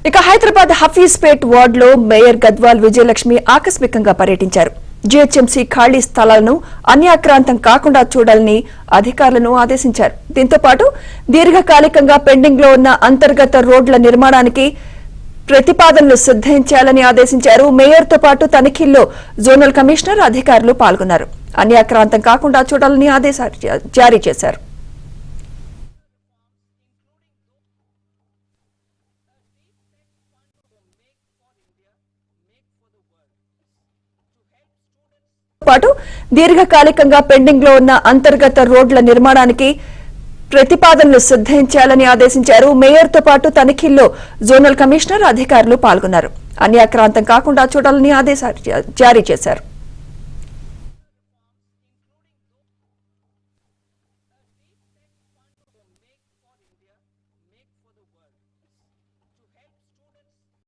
ఇక హైదరాబాద్ హఫీజ్పేట్ వార్డులో మేయర్ గద్వాల్ విజయలక్ష్మి ఆకస్మికంగా పర్యటించారు. జీహెచ్ఎంసీ ఖాళీ స్థలాలను అన్యాక్రాంతం కాకుండా చూడాలని అధికారులను ఆదేశించారు. దీంతో పాటు దీర్ఘకాలికంగా పెండింగ్ లో ఉన్న అంతర్గత రోడ్ల నిర్మాణానికి ప్రతిపాదనలు సిద్ధం చేయాలని ఆదేశించారు. మేయర్ తో పాటు తనిఖీల్లో జోనల్ కమిషనర్ అధికారులు పాల్గొన్నారు. అన్యాక్రాంతం కాకుండా చూడాలని ఆదేశాలు జారీ చేశారు. పాటు దీర్ఘకాలికంగా పెండింగ్ లో ఉన్న అంతర్గత రోడ్ల నిర్మాణానికి ప్రతిపాదనలు సిద్ధం చేయాలని ఆదేశించారు. మేయర్ తో పాటు తనిఖీల్లో జోనల్ కమిషనర్ అధికారులు పాల్గొన్నారు. అన్యాక్రాంతం కాకుండా చూడాలని ఆదేశాలు జారీ చేశారు.